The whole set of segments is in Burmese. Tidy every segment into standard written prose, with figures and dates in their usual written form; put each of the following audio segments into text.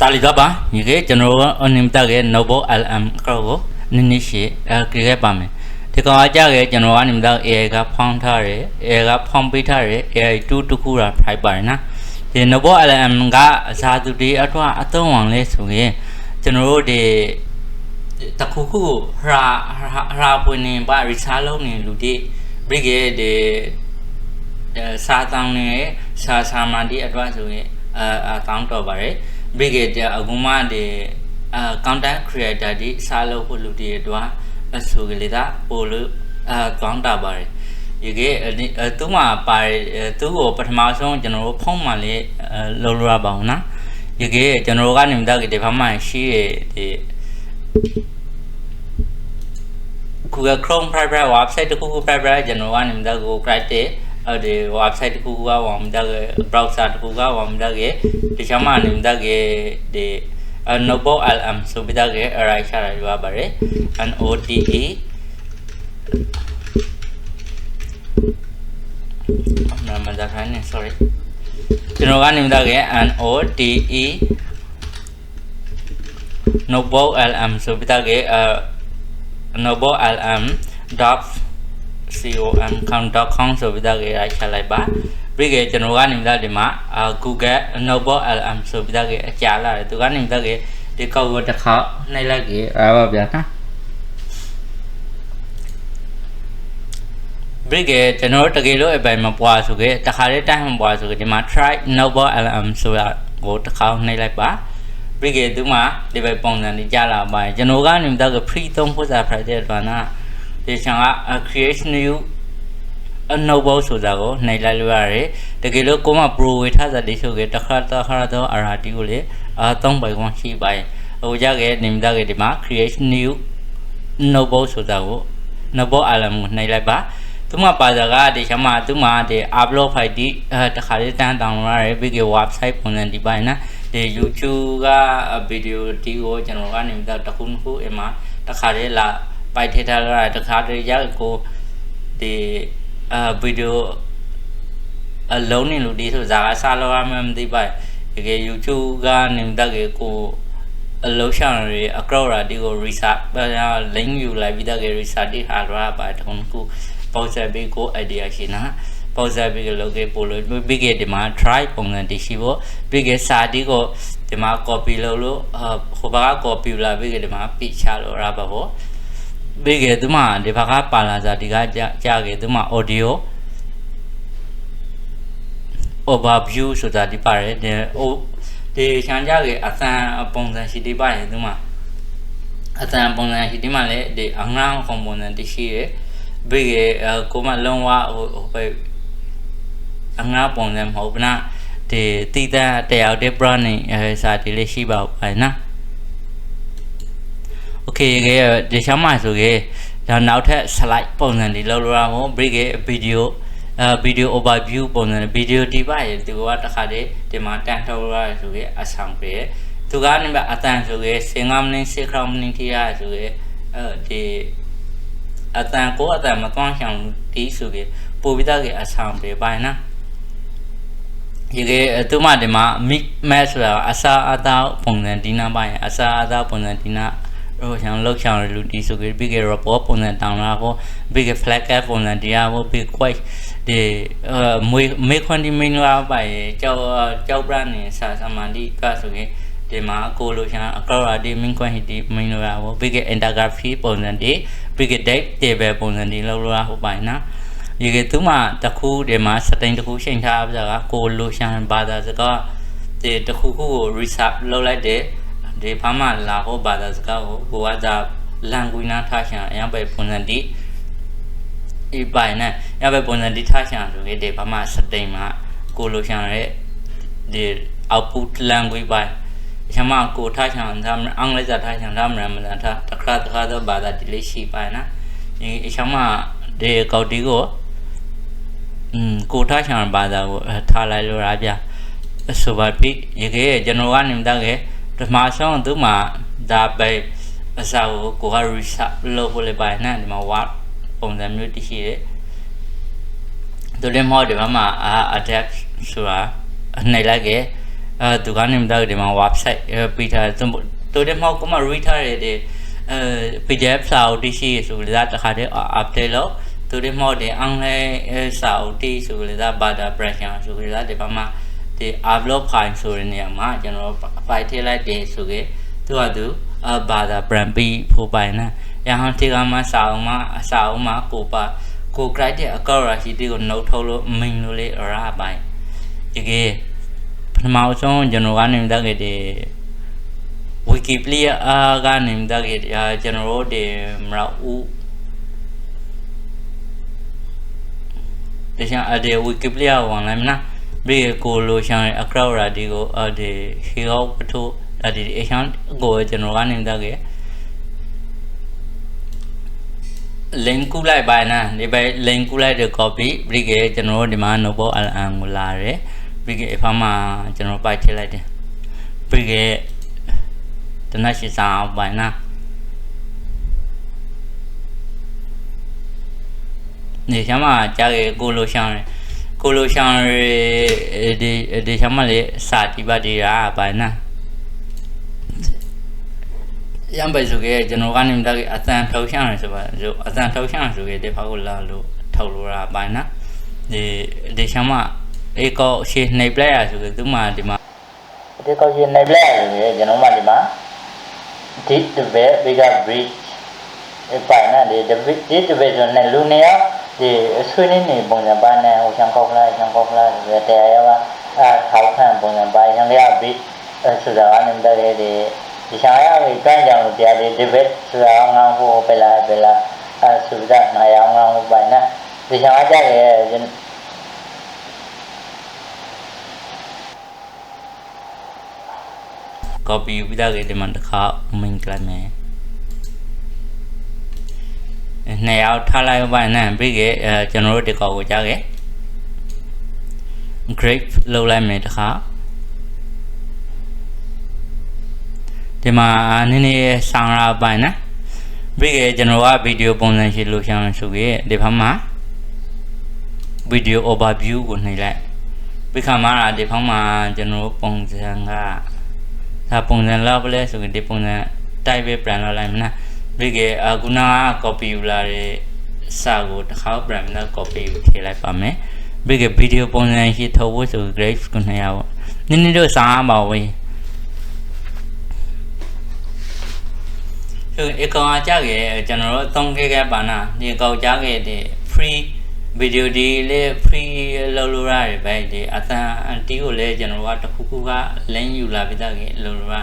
Talidaba, you get general on him target noble LM Krogo, Ninishi, Elkigapame. Take a jagged general on him that Ega Pontare, Ega Pompitare, Ega 2 to Kura, Pibarna. The noble LM ga Sadudi Atwa Aton less away. General de Takuku, Rapuni, Barry Salon, Ludi, Brigade, the Satan, Sasamadi advisory, account of a brigade, Aguma, the content creator, the Salo Puludi, Sugilida, Pulu, Contabari. You get a Tuma by 2 open mason, General Pomale, Lora Bauna. You get General Ganim Dagi de Pama, she the Kuga Chrome private website, the Kuku private, General Ganim Dago Crate. The website Kuga Wam Dage, browser Kuga Wam Dage, the Shaman in Dage, the Noble LM, so Bidage, Araisha Wabare, and OTE. Sorry. Genogan Dage and OTE Noble LM, so Bidage, Noble LM com so with the Chalaba Brigade General Dima, Google Noble LM so with the Chala to run in the cover the car Nailagi Arabiana Brigade General Tagilo by Mapua to get the Harita was with the try Noble LM so go to car Nailaba Brigade Duma, the Vipon and the Jala by General in the pre tom was a project the Shanga creation you a noble Sudago, Nailaluare, the Gilo Coma Pro with has a dish of get a Harata Harado Aratule, a tongue by one she by Ojage named Dagadima, creation new noble Sudago, noble Alam Nailaba, Tuma Padaga, the Shama, Tuma, the Ablo Pidi, the Haritan down big website on the Divina, the YouTube video Tigo General named the Takunhu Emma, the Harela. By Teta, the Carter Yago, the video alone in Ludis, Zagasalo, the by YouTube gun in Dagako, a lotion, a crowd, Digo research, but link you like Vidage research, Hara by Tonku, Pausa Bigo idea Shina, Pausa Big Loge Polo, big demand, try on the Shivo, biggest Sadigo, the mark copy Lolo, Hoba copy la big demand, Pichalo Rababo. Big Duma, the Paga Palaza, the Jagge Duma audio overview so that the parrot, the Shanjagi, Athan upon the city by Duma Athan upon the city male, the Angram component, the Shire, big Coma Longwa or Angram upon them, Hopna, the Tita, the out the brownie, Sati Shiba by na. Okay, the Shama is okay. Now that select ponent the Lora brigade video overview ponent video device to what Hade, the Matan Tora is okay, a sample. To garden by Atan is okay, Singam Secram Nintia is okay, the Atanko at the Maton Tis okay, Povitagi a sample by na. You get to Madema, Mick Maswell, Asa Ada Ponentina by Asa Ada Ponentina. Look down Ludi so big report on the down big flag F on the Diabo, big quite the make 20 million by Joe Brand Sasamandi Kasuke, the Marco Lucian, a crowd, the Minquanti Mineral, big endagraphy on the day, big date, the web on the Lola by now. You get to ma the cool, the master thing to push and have the cool Lucian Bada the car, the Kuku reserve low like day. The Pama Laho Badasco, who was a Languina Tasha, Yambe Ponandi. If by now, Yambe Ponandi Tasha, to get the Pama Satema, Goloshan, the output language by Shama Ko Tasha and some Anglesa Tasha, Ramata, the crowd other Bada Delishi by now. Shama de Caudigo Ko Tasha Bada Tala Raja. So by Pig, you get General in Dage. The Marshal Duma that by a sour Kuharisa local by Nan, my walk on the beauty here. To them all the Mama are attached to a Nailage, သူကနေမတော့ဒီမှာ website ပြီးထားတိုတဲ့မောက်ကမှ read ထားတဲ့PDF စာအုပ်တိရှိဆိုလေတခါတည်း update လို့တိုတဲ့မောက်တဲ့အင်္ဂလိပ်စာအုပ်တိဆိုလေဘာသာ pressure ဆိုလေဒီမှာမှဒီ upload file ဆိုတဲ့နေရာမှာကျွန်တော် file ထည့်လိုက်တယ်ဆိုကြသူကသူဘာသာ brand ပြီးဖို့ပိုင်နာရဟန်းဒီကမှာစာအုပ်မှာကို grade တဲ့အကောက်ရာရှိတီကို note ထုတ်လို့ main လို့လေရပိုင်ဒီကေပထမဆုံးကျွန်တော်ကနေတက်ခဲ့တဲ့ Wikipedia ကနေတက်ခဲ့ကျွန်တော်တို့ဒီမရဦးတခြားအဒီ Wikipedia ဝင်လာမလားဒီကိုလိုရှန်အကောက်ရာဒီကိုဒီဟီယောပထိုဒီအရှန်ကိုကျွန်တော်ကနေတက်ခဲ့link ကူလိုက်ပါနာဒီပဲ link ကူလိုက်တဲ့ copy ပြီးကြကျွန်တော်ဒီမှာ notebook LM ကိုလာတယ်ပြီးကြအဖမှာကျွန်တော်ပိုက်ထည့်လိုက်တယ်ပြီးကြတနရှိစာအောင်ပါနာနေချမ်းမှာကြားကြကိုလိုရှန်ဒီချမ်းမှာလေစာတိပါတီရာပါနာရမ်းပဲဆိုကြကျွန်တော်ကနေတက်အတန်ထောက်ရှောင်းရဆိုပါဆိုအတန်ထောက်ရှောင်းဆိုကြဒီဖောက်ကိုလာလို့ထောက်လို့ရပါနာဒီချမ်းမအေကောရှေနေပလက်ရဆိုကြသူမှဒီမှာဒီကောရှေနေပလက်ရဆိုကြကျွန်တော်မှဒီမှာဒီတပည့်ဘေက bridge ပိုင်နာဒီတပည့်ဆိုနေလူနေရဒီဆွေးနေပုံစံပါနဲ့ဟိုချန်ကောက်လာဆိုတဲ့တရားရထောက်ခံပုံစံပါချန်ရ bridge ဆိုတာကနေတက်တဲ့ဒီရှာရပြီးတန်းကြောင်တရားဒီဘက်ဆိုတာငောင်းဖို့ပဲလားသုဒ္ဓနာယောင်းငောင်းပိုင်နာဒီရှာကြရဲ့ copy ပြီးသားကြဒီမှာတစ်ခါ main ကလိုက်မယ်နှစ်ယောက်ထားလိုက်ပါနဲ့ပြီးကြကျွန်တော်တို့ဒီကောက်ကိုကြားခဲ့ grade လောက်လိုက်မယ်တစ်ခါဒီမှာနည်းနည်းဆောင်ရပါနဲ့ပြီးကြကျွန်တော်ကဗီဒီယိုပုံစံရှိလို့ရှင်းဆိုခဲ့ဒီဘက်မှာဗီဒီယို overview ကိုနှိပ်လိုက်ပြီးခါမှာဒီဘက်မှာကျွန်တော်ပုံစံကဒါပုံစံလောက်ပဲလဲဆိုရင်ဒီပုံစံတိုက်ပဲ brand လောက်လိုက်မလားပြီးကြခုနက copy ယူလာတဲ့စာကိုတစ်ခါ brand နဲ့ copy ယူထည့်လိုက်ပါမယ်ပြီးကြဗီဒီယိုပုံစံရှိထုတ်ဖို့ဆို graph ကိုနှိပ်ရပါနည်းနည်းတော့စာပါဝင်အကောင်အကြခဲ့ကျွန်တော်တို့သုံးခဲ့ပါနာဒီကောင်ကြခဲ့တဲ့ free video ဒီလေ free လောက်လို့ရတယ်ပဲဒီအတန်တီကိုလည်းကျွန်တော်ကတခုခုက link ယူလာပြီးသားခဲ့လောက်လို့ရ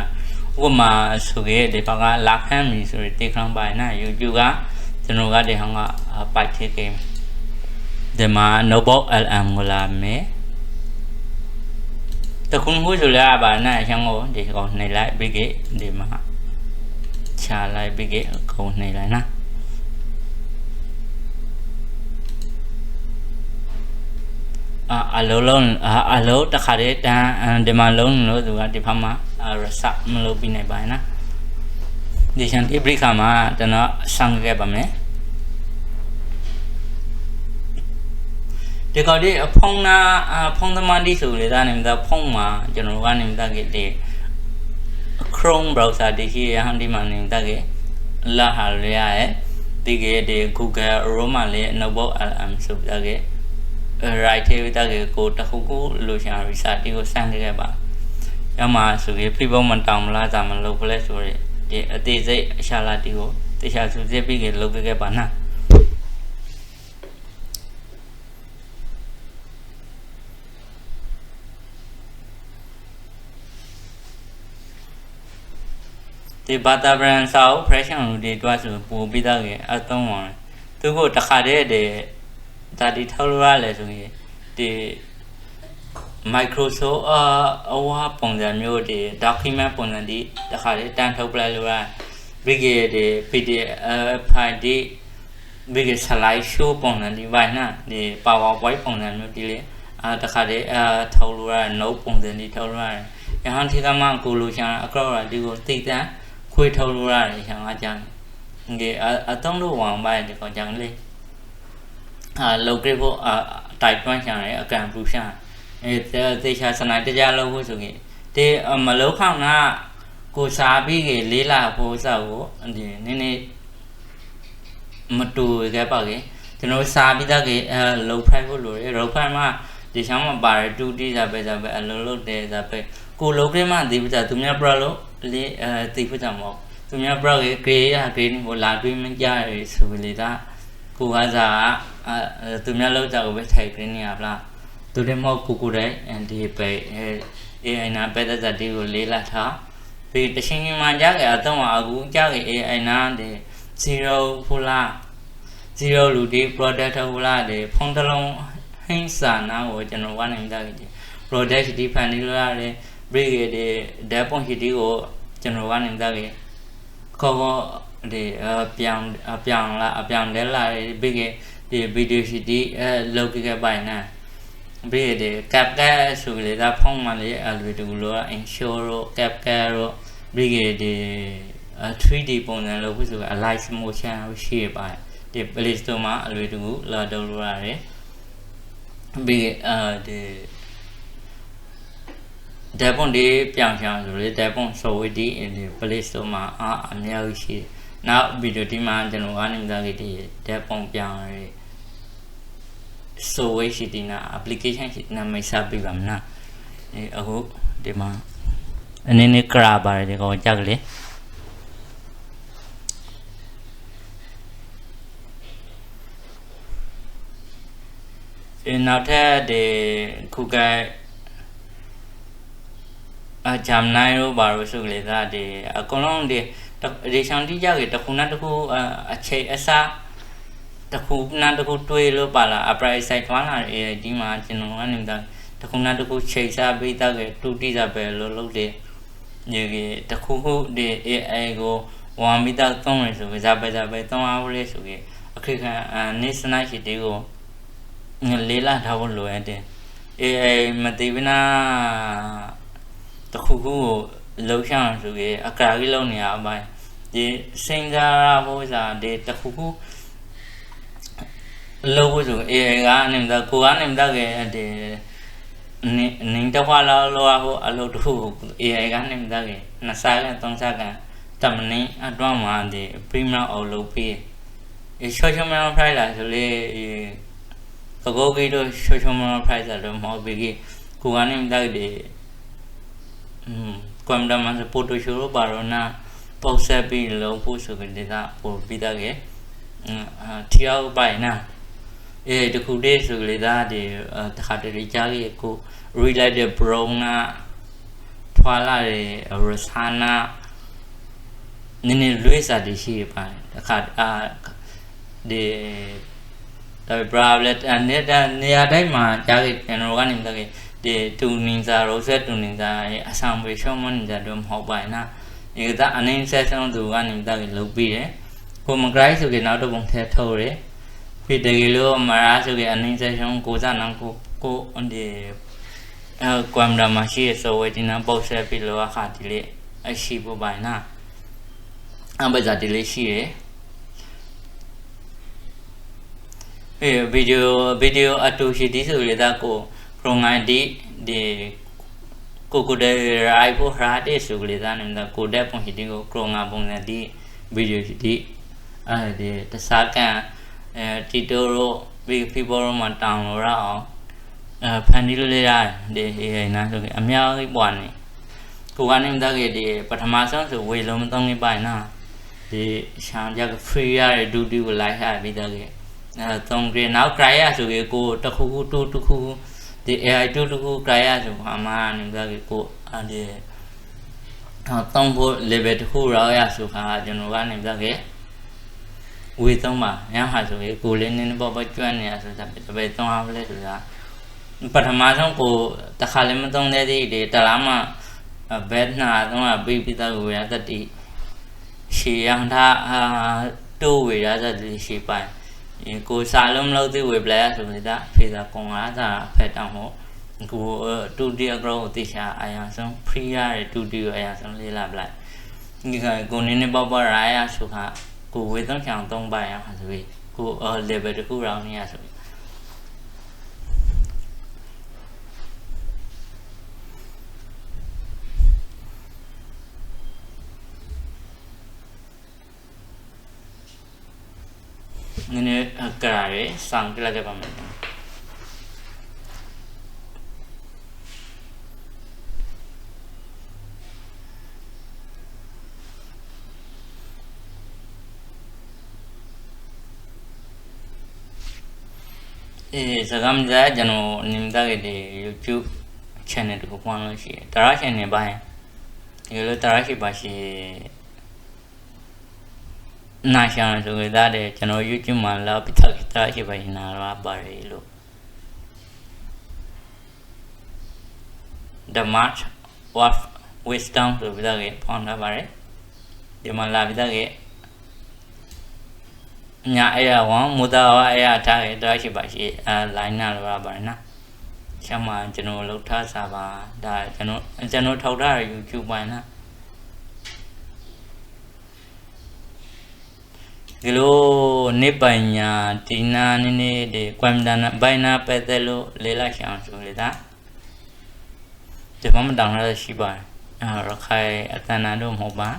ဥပမာဆိုခဲ့ဒီဘက်ကလာခမ်းမီဆိုရတေခံပါနာ YouTube ကကျွန်တော်ကဒီဟောင်းကပိုက်သေးခဲ့ဒီမှာ notebook LM ကိုလာမယ်တခုခုဆိုလာပါနာအချမ်းကိုဒီကောင်နေလိုက်ပြီးခဲ့ဒီမှာချလိုက်ပြီးကြခုံနေလိုက်နာအလုံးတခါတည်းတန်းဒီမှာလုံးလို့သူကဒီဖက်မှာရစမလုပ်ပြီးနိုင်ပါနဲ့ဒီချန်ဒီဘရိခါမှာကျွန်တော်ဆန်းခဲ့ပါမယ်ဒီကောင်ဒီဖုန်းသမားဒီဆိုလေဒါနဲ့ဖုန်းမှာကျွန်တော်ကနေတက်ခဲ့တဲ့Chrome browser ဒီရှိရဟန်ဒီမှာနေတာကလာဟာရရဲ့ဒီကဒီ Google Chrome လေး notebook LM ဆိုပြခဲ့ right ထဲတကကိုတခုခုလိုချင် research ဒီကိုစမ်းခဲ့ပါရမှာဆိုပြီး Facebook မတောင်းမလားဇာမလုပ်ဖလဲဆိုရဒီအသေးစိတ်အရှာလာဒီကိုတခြားစုစစ်ပြီးကြလုပ်ခဲ့ပါနာဒီဘာသာ brand စာအုပ် pressure တွေတွားဆိုပို့ပြီးသားကအသုံးဝင်သူကိုတခါတည်းဒါဒီထောက်လို့ရလဲဆိုရင်ဒီ Microsoft အဝါပုံစံမျိုးဒီ document ပုံစံဒီတခါတည်းတန်းထုတ်ပလိုက်လို့ရပြီးကြဒီ PDF file ဒီပြီးကြ slide show ပုံစံဒီပါနာဒီ PowerPoint ပုံစံမျိုးဒီလေတခါတည်းထုတ်လို့ရ note ပုံစံဒီထုတ်လို့ရဟန်ဒီကမှကိုလိုချင်အကောက်ရဒီကိုသိတဲ့ခွေထုတ်လို့ရတယ်ဆံကကြမ်းဒီအတုံးလို့ဝအောင်ပါတယ်ဒီကောင်ကြမ်းလေးlow grade ဖို့ type တွန်းချင်ရအကန်ပူရှာသေချာစနိုက်တကြလို့ဖို့ဆိုရင် ဒီမလောက်ခေါင်ကကိုစားပြီးကြီးလေးလာဖို့စောက်ကိုဒီနည်းမတူခဲ့ပါကြီးကျွန်တော်စားပြီးသားကြီးလုံဖိုက်ဖို့လိုတယ်လုံဖိုက်မှာဒီချောင်းမှာပါတယ်2တီးစားပဲအလုံးလုံးတယ်စားပဲကိုလုံးကလေးမှဒီပြတာသူများပရလို့လေးတီးပြကြမှာသူများပရကြီးဂရေနေဟိုလာတွေးမကြရဆိုပြီးလေဒါကိုကစားသူများလောက်ကြကိုပဲထိုက်ခင်းနေရလားသူတွေမဟုတ်ကိုတဲ့ဒီပဲAI နာပဲသက်သက်ဒီကိုလေးလာထားပြီးတချင်းချင်းမှကြကြအတော့အခုကြကြ AI နာဒီ0ဖူလာ0လူဒီ product ဖူလာဒီဖုန်းတစ်လုံးဟင်းစာနာကိုကျွန်တော်ဝါနေတာကြီး product ဒီဖန်နေလို့ရတယ် break ဒီ depon ဒီကိုကျွန်တော်ဝါနေတာကြီးခေါ်ဒီပြောင်းလဲလာဒီ big ဒီ video ဒီလောက်ကြပိုင်းနာဘေးဒီ capture ဆိုလေဒါဖုန်းမှလေလွယ်တူလို့ ensure ရော capture ရော ဘေးဒီ 3D ပုံစံလို့ဖြစ်ဆို alive motion ရှိရပါတယ်ဒီ Play Store မှာအလွယ်တူလာတော့လို့ရတယ်ဘေးဒီ Depon ဒီပြောင်းချောင်းဆိုလေ Depon software ဒီ Play Store မှာအများကြီးရှိနောက် video ဒီမှာကျွန်တော်အားနေသားလေးဒီ Depon ပြောင်းရsoftware ရှိတဲ့ application ရှိတဲ့မိတ်ဆက်ပေးပါမလားအခုဒီမှာအနေနဲ့ကရာပါတယ်ဒီကောင်ကြောက်လေနောက်ထပ်ဒီခုကအဂျမ်နိုင်ရောဘာလို့ဆိုလေဒါဒီအကုန်လုံးဒီရှောင်းတိကြောက်ရတခုနဲ့တခုအချိန်အစားတခုနဲ့တခုတွေးလို့ပါလား upright side သွားလာဒီမှာကျွန်တော်ကနေတခုနဲ့တခုချိန်စားပေးတတ်ကြတူတိစားပဲလို့လုပ်တယ်ညီတခုခုဒီ AI ကိုဝါမီတာသုံးရဆိုကြပဲသုံးအားလေးဆိုကြအခက်ခံနေစနိုင်ရှိတဲ့ကိုလေးလာထားဖို့လိုရတယ် AI မသိဘနာတခုခုကိုလှုပ်ရှားဆိုကြအကာကြီးလုံးနေရအပိုင်းဒီစင်္ကာရာဘိုးစားဒီတခုခုလို့ဆို AI ကနေတော့ကိုကနေတော့ဒီနင်းတော့လာလို့ဟိုအလုပ်တခု AI ကနေတော့နှစ်စားကသုံးစားကတမနေအတွန်းမှာဒီ premium အောင်လုပ်ပြီးရှော့မန် price လာဆိုလေကိုကြီးတို့ရှော့မန် price တော့မဟုတ်ဘူးကိုကနေတော့ဒီကွန်ပျူတာမှာပို့တိုရှိုးပါတော့နာပေါက်ဆက်ပြီးလုံးဖို့ဆိုကြတဲ့ပို့ပြီးသားကထီအောင်ပိုင်နာတခုတည်းဆိုလေဒါဒီတခါတလေကြားလေးကို related brown နာထွာလာတဲ့ Rosana နည်းနည်းလွေးစားတရှိပါတယ်တခါဒီ Bravlet နေရာတိုင်းမှာကြားခဲ့ကျွန်တော်ကနေတော့ဒီတူနင်းစာ Rosette တူနင်းစာအဆောင်ပဲရှောင်းမနေကြတော့မဟုတ်ပါနဲ့ဒီကအနေနဲ့ဆက်ဆုံးသူကနေတော့လုပ်ပြီးတယ်ကိုမဂရိုက်ဆိုကြနောက်တော့ပုံထည့်ထုတ်တယ်ဖြစ်တယ်လို့မအားဆိုကြအနေနဲ့ဆက်ဆုံးကိုစားနံကိုဒီကွမ်ရာမရှိဆိုဝဲဒီနာပေါ့ဆက်ပြီးလို့အခါဒီလေအရှိဖို့ပါနာအဘဇာဒီလေရှိရဗီဒီယိုအတူရှိဒီဆိုရတာကိုခရိုငိုင်းဒီကိုတဲ့ရိုက်ဖို့ရာတဲ့ဆိုကြတာနေတာကိုတဲ့ပုံရှိဒီကိုခရိုငါပုံစံဒီဗီဒီယိုရှိဒီဒီတစားကန်တီတိုရိုဗီဖီဘောမှာတောင်းလို့ရအောင်ဖန်တီးလို့ရတယ်ဒီနာဆိုအများကြီးပွားနေကိုကနေတော့ဒီပထမဆုံးဆိုဝေလုံးမသုံးနေပါနာဒီရှမ်းကြက free ရတဲ့ဒူတီကိုလိုက်ရပြီးတော့သုံးကြနောက် cry ရဆိုကိုတခုခုတူတခုဒီ AI တူတခု cry ရဆိုအမှန်နေတော့ကိုဒီသုံးဖို့ level တခုရောက်ရဆိုခါကျွန်တော်ကနေတော့ဝေသုံးပါညဟာဆိုကိုလေးနည်းပေါ့ကျွမ်းနေရဆိုတာပဲသုံးအောင်လဲဆိုတာပထမဆုံးကိုတခါလည်းမသုံးသေးသေးတလားမှဘက်နာတော့ပြီးသားကိုရတတိရှေရန်တာတိုးဝေရသတိရှိပိုင်ကိုစားလုံးမလို့သိဝေပလဲဆိုနေတာဖေးတာကွန်လာတာဖက်တောင်းဟုတ်ကိုတူတီအကရောတိချာအရာဆုံး free ရတဲ့တူတီကိုအရာဆုံးလေးလာပလိုက်ဒီကကိုနည်းပေါ့ရာရဆိုခါကိုဝေသုံးချောင်းသုံးပိုင်ရဆိုပြီးကို level တခုရောင်းနေရဆို နည်းနည်းကရာရယ်စောင့်ကြည့်လိုက်ကြပါမယ်စကားမကြားကျွန်တော်နေမသားခဲ့တဲ့ YouTube channel တခုဖွင့်လို့ရှိတယ်တာရ channel ပိုင်းဒီလိုတာရရှိပါရှိနာရှာဆိုကြတဲ့ကျွန်တော် YouTube မှာလာပြီးတာရရှိပါရှိနာလာပါတယ်လို့ The March of Wisdom ဆိုပြီးတော့ဖွင့်ထားပါတယ်ဒီမှာလာပြီးတော့ညာအဲ့ရဝမူတာဝအဲ့ရထားခဲ့တာရှိပါရှိလိုင်းနာလာပါတယ်နော်ရှမ်းမှာကျွန်တော်လောက်ထားစားပါဒါကျွန်တော်ထောက်ထားတဲ့ YouTube ပိုင်းနော်ဒီလိုနေပညာဒီနာနေဒီကွမ်ဒနာဘိုင်နာပဲတယ်လို့လေ့လာရှအောင်ဆိုလေဒါဒီမှာမတောင်းရရှိပါတယ်ရခိုင်အတန်နာတို့မဟုတ်ပါ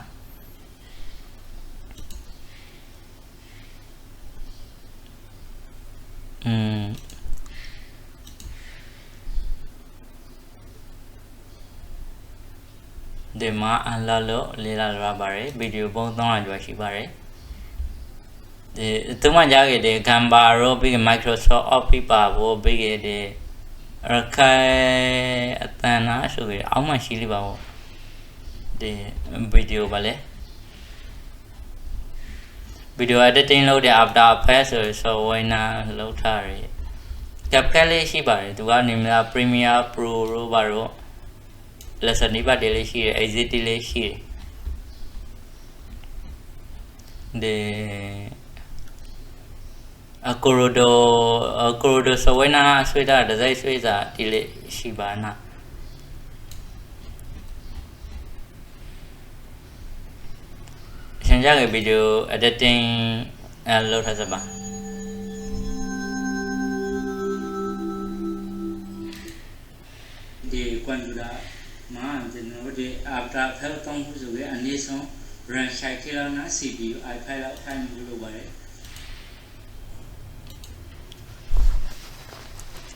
ဒီမှာအလာလို့လေ့လာရပါတယ်ဗီဒီယိုပုံ300ကျော်ရှိပါတယ်ဒီသူမှကြားခဲ့တဲ့ Canva ရောပြီး Microsoft Office ပါဘောပြီးခဲ့တဲ့ရခိုင်အတန်နာဆိုပြီးအောက်မှရှိလိမ့်ပါဘောဒီဗီဒီယိုပါလေဗီဒီယို editing လုပ်တဲ့ After Effects ဆိုwine လောက်ထားရ CapCut လေးရှိပါတယ်သူကနေမလား Premiere Pro ရောပါတော့ lesson ဒီပတ်လေးရှိတယ် exit လေးရှိတယ်ဒီCorridor ဆိုဝိုင်းနာဆွေးတာဒီဇိုင်းဆွေးစာဒီလေးရှိပါနာရှင်းကြတဲ့ဗီဒီယို editing လုပ်ထားစပါဒီကွန်ပျူတာမှာကျွန်တော်ဒီ After Effects တောင်းဖို့ဆိုရင်အနည်းဆုံး run 6 kilo နာ CPU i5 လောက်ထိုင်လို့လုပ်ပါတယ်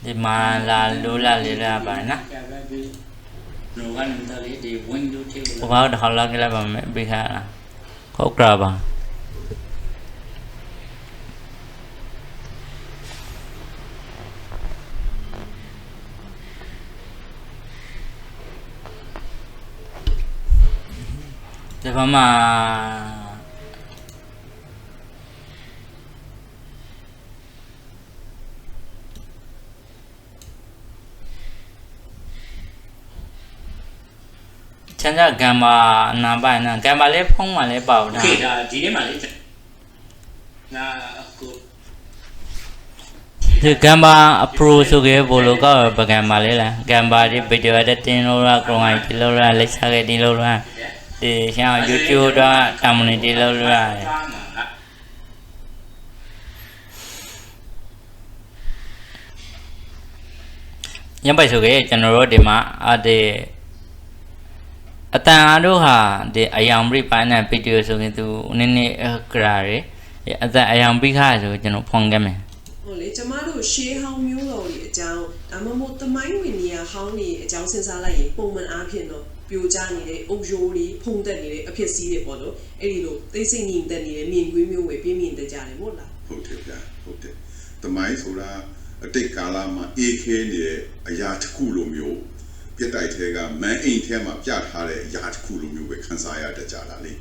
ဒီမှာလာလိုလာလေလာပါနော်လောကနံလေးဒီ Windows ထဲကိုဘာတော့လောက်ကြလာပါမယ်ပြီးခါလားဟုတ်ကဲ့ပါဒီမှာချမ်းသာကံပါနာပိုင်နာကံပါလေးဖုံးမှလည်းပေါ့ဒါဒီနေ့မှလေးနာကိုဒီကံပါ Pro ဆိုကြဘလို့ကပကံပါလေးလားကံပါဒီ video editing လို့ရကောင်အိုင်ဒီလို့ရလက်စားခဲ့ဒီလို့ရဒီရှောင်း YouTube တော့ community လို့ရညပိုက်ဆိုကြကျွန်တော်တို့ဒီမှာဒီအတန်အားတို့ဟာဒီအယောင်ပြပိုင်းနဲ့ဗီဒီယိုဆိုရင်သူနည်းနည်းကရာရအတန်အယောင်ပြခါဆိုကျွန်တော်ဖွင့်ခဲ့မယ်ဟုတ်လေကျမတို့ရှေးဟောင်းမျိုးတော်ကြီးအကြောင်းဒါမှမဟုတ်သမိုင်းဝင်နေရဟောင်းနေအကြောင်းစဉ်းစားလိုက်ရင်ပုံမှန်အားဖြင့်တော့ပြိုကျနေတဲ့အုပ်ရိုးတွေဖုံးတက်နေတဲ့အဖြစ်စည်းတွေပေါ့နော်အဲ့ဒီလိုသိစိတ်ညီတက်နေတဲ့မြင်ကွင်းမျိုးဝယ်ပြင်းမြင်တက်ကြတယ်မို့လားဟုတ်တယ်ဗျာဟုတ်တယ်သမိုင်းဆိုတာအတိတ်ကာလမှာအေးခဲနေတဲ့အရာတစ်ခုလိုမျိုးပြတ်တိုက်ထဲကမန်းအိမ်ထဲမှာပြထားတဲ့အရာတစ်ခုလိုမျိုးပဲခန်းစားရတတ်ကြတာလေ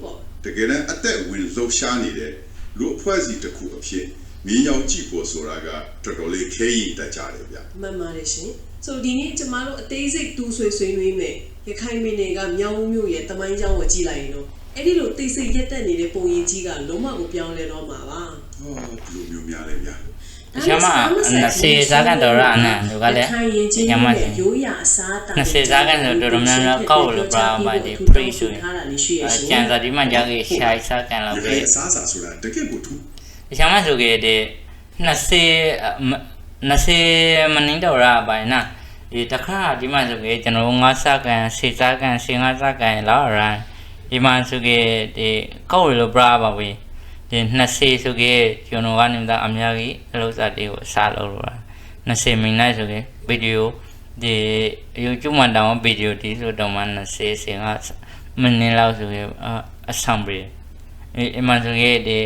ပေါ့တကယ်လည်းအသက်ဝင်လှုပ်ရှားနေတဲ့လူအဖွဲ့အစည်းတစ်ခုအဖြစ်မြင်းရောင်ကြည့်ဖို့ဆိုတာကတော်တော်လေးခဲရင်တတ်ကြတယ်ဗျမှန်ပါတယ်ရှင်ဆိုဒီနေ့ကျမတို့အသေးစိတ်တူဆွေဆွေးနွေးမယ်ရခိုင်ပြည်နယ်ကမြောက်ဦးမြို့ရဲ့တမိုင်းကျောင်းကိုကြည့်လိုက်ရင်တော့အဲ့ဒီလိုသိစိတ်ရက်တက်နေတဲ့ပုံရိပ်ကြီးကလုံးဝကိုပြောင်းလဲတော့မှာပါလူမျိုးများလဲဗျာရှမစေစားကန်တော်ရအနံသူကလည်းညမရိုးရာအစားတာစေစားကန်တော်တော်များများကောက်လို့ပါပါဒီ free ဆိုရင်ကျန်စာဒီမှကြာကြီးရှာစားကန်လောက်ပဲအစားဆိုတာတကယ်ကိုထူးရှမဆိုကြတဲ့20မနင်းတော်ရပါနာဒီတခါဒီမှဆိုကြကျွန်တော်ငါးစားကန်စေစားကန်စေငါးစားကန်လောက်ရဒီမှဆိုကြဒီကောက်လို့ပါပါဝေ ဒီ20ဆိုကေကျွန်တော်ကနေမှအများကြီးအလုပ်စာတွေကိုအစားလုပ်လို့20မိနစ်ဆိုကေဗီဒီယိုဒီ YouTube မှာတောင်းဗီဒီယိုဒီဆိုတော့မှ20စင်ကမိနစ်လောက်ဆိုကေအဆောင်ပြီးအမှန်ဆိုကေဒီ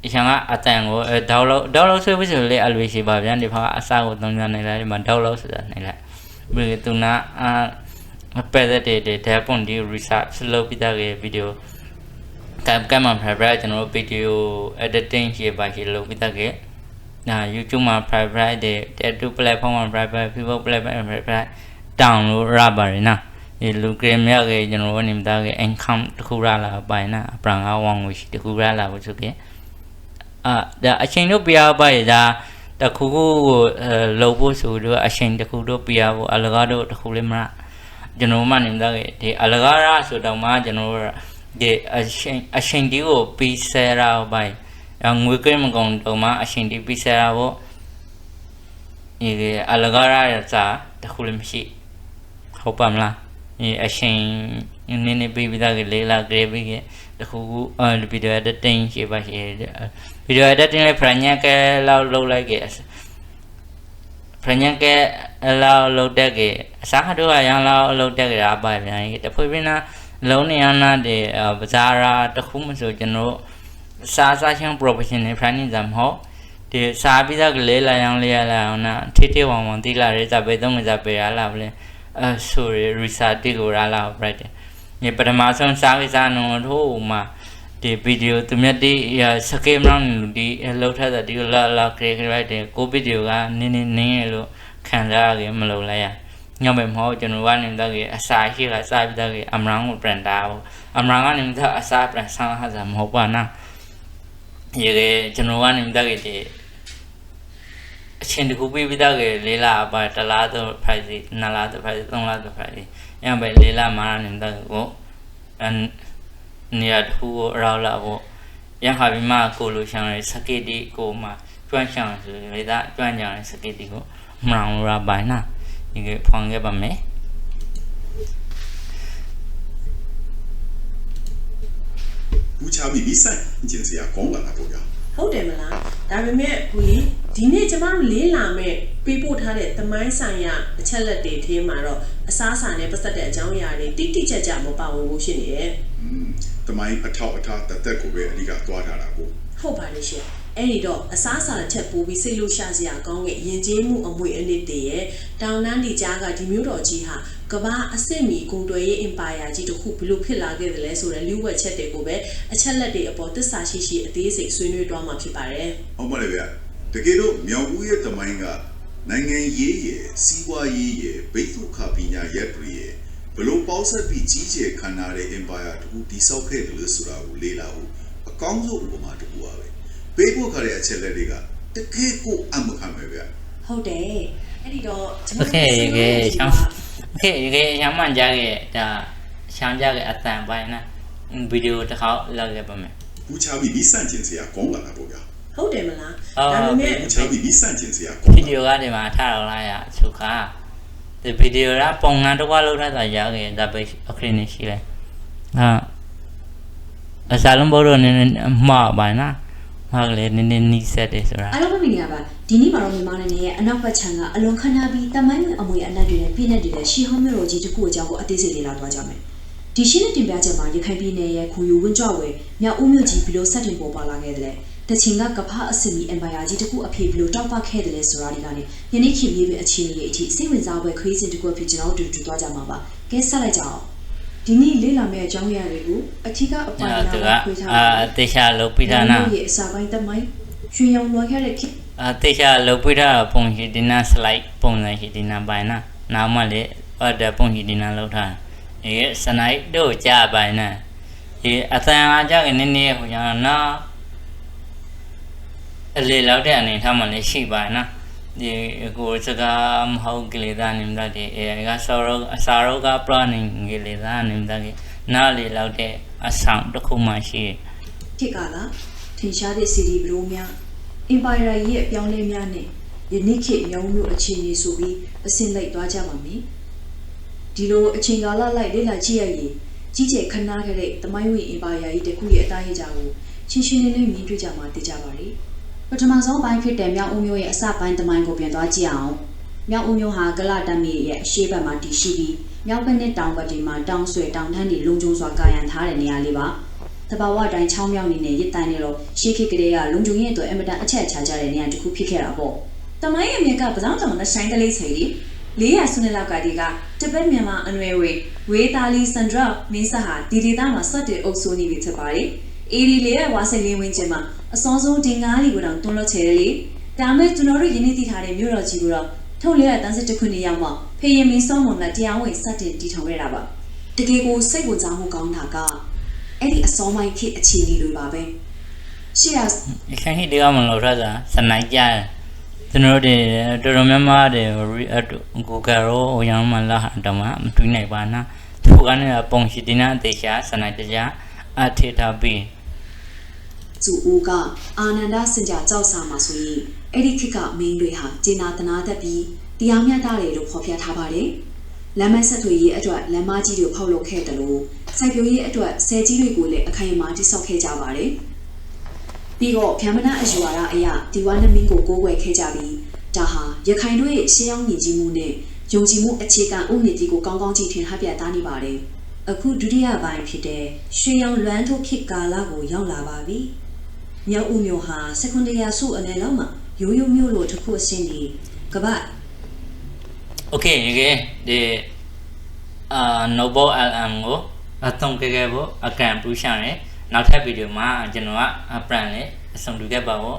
အချမ်းကအတန်ကိုဒေါက်လောက်ဆွဲပြီးဆိုလေအလွေရှိပါဗျာဒီဖာအစားကိုသုံးကြနေလိုက်ဒီမှာဒေါက်လောက်ဆိုတာနေလိုက်ပြီးသူနာပဲတဲ့တဲ့ပွန်ဒီ research လုပ်ပြီးသားရဲ့ဗီဒီယိုကမ်မှ private ကျွန်တော်ဗီဒီယို editing ရှိပါရှိလုပ်ပြီးသားရဲ့YouTube မှာ private တဲ့ tattoo platform မှာ private Facebook platform private download ရပါတယ်နော်ဒီလူကရမြတ်ရဲ့ကျွန်တော်အနေနဲ့ income တခုရလာပိုင်နာပရံဝေါငွေတခုရလာဖို့ဆိုကေဒါအချိန်တို့ပြရပါရဒါတခုခုကိုလုပ်ဖို့ဆိုတော့အချိန်တခုတို့ပြရဖို့အလကားတို့တခုလေးမလားကျွန်တော်မှနေတဲ့ဒီအလကားရဆိုတော့မှကျွန်တော်ဒီအချိန်ဒီကိုပြီးဆဲရအောင်ပိုင်ငွေကိမကုန်တော့မှအချိန်ဒီပြီးဆဲရဖို့ဒီအလကားရစားတခုလေးမရှိဟုတ်ပါမလားဒီအချိန်နည်းနည်းပြီးသားကလေးလာကြပြီးကတခုခုဗီဒီယို editing ရှိပါရှိဗီဒီယို editing လေးဖရညက်ကလောက်လုပ်လိုက်ကေဖရညက်ကလောက်လုပ်တဲ့ကေအစားတော့အရင်လောက်လုပ်တဲ့ကေအပါပြန်တဖွေးပြင်းနာလုံးနေရနာတဲ့ဘာသာရာတခုမဆိုကျွန်တော်စားချင်း professional planning ဇာမဟုတ်ဒီစားပြီးသားကလေးလာအောင်လေးရလာအောင်နာထိဝအောင်တိလာရဲဇာပဲသုံးကြပဲရလာဗလဲဆိုရ research ကိုရလာပြတယ်ဒီပထမဆုံးစားကိစ္စနော်တို့မှာဒီဗီဒီယိုသူမြတ်ဒီစကေမလောက်ဒီလောက်ထတဲ့ဒီလာခရီးရိုက်တဲ့ကိုဗီဒီယိုကနင်းလို့ခံစားရမလို့လိုက်ရညောင်ပဲမဟုတ်ကျွန်တော်ကနေတော့အစာရှိကစားပြီးတော့အမရန်ကိုပြန်တာအမရန်ကနေတော့အစာပြန်ဆန်းဟာစားမဟုတ်ပါနော်ဒီကျွန်တော်ကနေတော့ဒီအချင်းတခုပြီးပြီးတော့လေးလာပါတလားတော့ price နှစ်လားတော့ price သုံးလားတော့ price ရံပဲလေးလာမှာနေတော့ကိုနေရာတခုကိုရောက်လာဖို့ရံခါပြီးမှကိုလိုရှောင်းရစကေတီကိုမှကျွမ်းရှောင်းဆိုလေဒါကျွမ်းကြရစကေတီကိုမရောရပါနာဒီကဖောင်းခဲ့ပါမယ်ဦးချာပြီးဆိုင်ကျင်စရာကောင်းလာတာပေါ့ဗျာဟုတ်တယ်မလားဒါပေမဲ့ကိုကြီးဒီနေ့ကျမတို့လေးလာမဲ့ပေးပို့ထားတဲ့သမိုင်းဆိုင်ရာအချက်လက်တွေထဲမှာတော့အစားအစာနဲ့ပတ်သက်တဲ့အကြောင်းအရာတွေတိကျကျမပါဝင်ဘူးဖြစ်နေရဲ့သမိုင်းအထောက်အထားတသက်ကိုပဲအဓိကသွားထားတာကိုဟုတ်ပါလိမ့်ရှင်အဲ့ဒီတော့အစားအစာတစ်ချက်ပိုးပြီးစိတ်လို့ရှာစရာကောင်းတဲ့ယဉ်ကျေးမှုအမွေအနှစ်တွေရဲ့တောင်တန်းဒီကြားကဒီမျိုးတော်ကြီးဟာကမ္ဘာအစ်စ်မီကုန်သွယ်ရေး empire ကြီးတစ်ခုဘလို့ဖြစ်လာခဲ့တယ်လဲဆိုတဲ့လူ့ဝက်ချက်တွေကိုပဲအချက်လက်တွေအပေါ်သစ္စာရှိအသေးစိတ်ဆွေးနွေးသွားမှာဖြစ်ပါတယ်ဟုတ်ပါလေဗျာတကယ်တော့မြောက်ဦးရဲ့သမိုင်းကနိုင်ငံရေးရဲ့စီးပွားရေးရဲ့ဘိသုခပညာရပ်တွေရဲ့ဘလို့ပေါင်းဆက်ပြီးကြီးကျယ်ခမ်းနားတဲ့ empire တခုတည်ဆောက်ခဲ့တယ်လို့ဆိုတာကိုလေ့လာဖို့အကောင်းဆုံးဥပမာတစ်ခုပါပဲပေးဖို့ခါတဲ့အချက်လက်တွေကတကယ်ကိုအမှန်ခံပဲဗျာဟုတ်တယ်အဲ့ဒီတော့ကျွန်တော်ရမ်းမှန်ကြခဲ့ဒါရှမ်းကြခဲ့အတန်ပိုင်းနာဗီဒီယိုတစ်ခေါက်လောက်ခဲ့ပါမယ်ဦးချာပြီးစန့်ကျင်စရာကောင်းလာတာပေါ့ဗျာဟုတ်တယ်မလားဒါပေမဲ့ဦးချာပြီးစန့်ကျင်စရာကောင်းဗီဒီယိုကနေမှထားတော့လာရချုပ်ခါဒီဗီဒီယိုကပုံမှန်တော့လောက်ထားတာရခဲ့ဒါပဲအခင်းနေရှိလဲအစားလုံးဘောတော့နည်းမှားပါနာဟာလေနည်းနီးဆက်တယ်ဆိုတာအားလုံးမင်္ဂလာပါဒီနေ့မှာတော့မြန်မာနိုင်ငံရဲ့အနောက်ဘက်ခြမ်းကအလွန်ခမ်းနားပြီးတမိုင်းဝင်အမွေအနှစ်တွေနဲ့ပြည်နယ်တွေနဲ့ရှီဟောင်းမြို့တော်ကြီးတစ်ခုအကြောင်းကိုအသေးစိတ်လေ့လာသွားကြမယ်ဒီရှင်းတဲ့တင်ပြချက်မှာရခိုင်ပြည်နယ်ရဲ့ခူယူဝင်းကြွဝဲမြောက်ဦးမြို့ကြီးဘီလိုဆက်တင်ပေါ်ပါလာခဲ့တယ်တချင်ကကဖအစမီအမ်ပါယာကြီးတစ်ခုအဖေဘီလိုတောက်ပခဲ့တယ်ဆိုတာဒီကနေယနေ့ခေတ်မြေပြင်အခြေအနေတွေအထိစိတ်ဝင်စားပွဲခရီးစဉ်တစ်ခုဖြစ်ကျွန်တော်တို့တူသွားကြမှာပါကဲဆက်လိုက်ကြအောင်ဒီနေ့လေ့လာမယ့်အကြောင်းအရာတွေကိုအထူးကအပိုင်းလာခွေထားတေချာလုပ်ပြီးသားနာရဲ့အစာပိုင်းတမိုင်းရွှေရောင်လွှမ်းခဲ့တဲ့တေချာလုပ်ပြီးသားပုံရှိဒီနာ slide ပုံစံရှိဒီနာပိုင်းနာနောက်မှလေတဲ့ပုံရှိဒီနာလောက်ထားဒီစနိုက်တို့ကြပိုင်းနာဒီအသံအားကြကနေနေဟိုရနော်အလေလောက်တဲ့အနေထားမှလည်းရှိပါနာဒီကိုစကားမဟုတ်ကလေးသားနေတာဒီကဆောရောအစာရောကပရနင်းကလေးသားနေတာကနားလေလောက်တဲ့အဆောင်တစ်ခုမှရှိခေတ်ကလာထင်ရှားတဲ့စီဒီဘလိုများအင်ပါယာရဲ့အပြောင်းလဲများနဲ့ယနေ့ခေတ်မြောင်းမျိုးအခြေအနေဆိုပြီးအစင်လိုက်သွားကြပါမယ်ဒီလိုအချိန်ကာလလိုက်လေ့လာကြည့်ရရင်ကြီးကျယ်ခမ်းနားခဲ့တဲ့သမိုင်းဝင်အင်ပါယာကြီးတစ်ခုရဲ့အသားရည်ကြကို ရှင်းရှင်းလင်းလင်းမြင်တွေ့ကြမှာသိကြပါလေပထမဆုံးပိုင်းဖြစ်တဲ့မြောက်ဦးမျိုးရဲ့အစပိုင်းတမိုင်းကိုပြန်သွားကြည့်အောင်မြောက်ဦးမျိုးဟာကလတမီရဲ့အရှိဘက်မှာတည်ရှိပြီးမြောက်ဘက်နဲ့တောင်ဘက်တွေမှာတောင်ဆွေတောင်ထန်းတွေလုံခြုံစွာကာယံထားတဲ့နေရာလေးပါတဘာဝတိုင်းချောင်းမြောက်နေနဲ့ရစ်တိုင်းနေတော့ရှေးခေတ်ကလေးကလုံခြုံရေးအတွက်အင်မတန်အချက်ချကြတဲ့နေရာတစ်ခုဖြစ်ခဲ့တာပေါ့တမိုင်းအမြကပစောင်းတောင်နဲ့ဆိုင်ကလေးစီ400စုနှစ်လောက်ကတည်းကတပတ်မြန်မာအနွယ်ဝေတာလီစန်ဒရာမင်းဆက်ဟာဒီဒေသမှာစတဲ့အုပ်စိုးနေပြီဖြစ်ပါတယ်အေဒီလေးဝါဆက်လေးဝင်းကျင်းမှာအစောဆုံးဒီ9လီကိုတောင်တွန်းလွှတ်ချေတယ်လေဒါမဲ့ကျွန်တော်တို့ယင်းနေသိထားတဲ့မြို့တော်ကြီးကိုတော့ထုတ်လဲတန်းစစ်တစ်ခုနေရောက်မှဖေရင်မင်းစောမုံကတရားဝင်စတင်တည်ထောင်ခဲ့တာပါတကယ်ကိုစိတ်ဝင်စားမှုကောင်းတာကအဲ့ဒီအစောမိုင်းခေတ်အခြေအနေတွေပါပဲရှေ့က ဒီခန်းကြီးတွေကမလို့ထားတာစနိုက်ကြတယ်ကျွန်တော်တို့တော်တော်များများတွေ Google ရောဟိုရောင်းမှလာတော့မှမတွေ့နိုင်ပါနာသူကနေပုံရှိတင်တဲ့အသေးချာစနိုက်ကြအထေထားပြီး သူဦးကအာနန္ဒစင်ကြကြောက်စာမှာဆိုရင်အဲ့ဒီခေတ်ကမင်းတွေဟာဂျင်နာတနာတတ်ပြီးတရားမျှတတယ်လို့ဖော်ပြထားပါတယ်လမ်းမဆက်ထွေရေးအတွက်လမ်းမကြီးတွေဖောက်လုပ်ခဲ့တယ်လို့စိုက်ပျိုးရေးအတွက်ဆယ်ကြီးတွေကိုလည်းအခိုင်အမာတိစောက်ခဲ့ကြပါတယ်ပြီးတော့ဗျမနာအယူဝါဒအရဒီဝါနမင်းကိုကိုးကွယ်ခဲ့ကြပြီးဒါဟာရခိုင်တို့ရဲ့ရှေးအောင်ညီကြီးမှုနဲ့ယုံကြည်မှုအခြေခံဥပဒေကြီးကိုကောင်းကောင်းကြည့်ထင်ဟပြသားနေပါတယ်အခုဒုတိယပိုင်းဖြစ်တဲ့ရွှေရောင်လွမ်းထုတ်ခေတ်ကာလကိုရောက်လာပါပြီမြောက်ဦးမျိုးဟာစက္ကွန်တရာစုအနေလောက်မှာရိုးရိုးမျိုးလိုတစ်ခုအဆင့်ဒီကပတ် Okay ဒီNoble LM ကိုအသုံးခဲ့ခဲ့ဖို့အကန့်ပူးရှာတယ်နောက်ထပ်ဗီဒီယိုမှာကျွန်တော်က plan လေးအဆုံးတူခဲ့ပါဖို့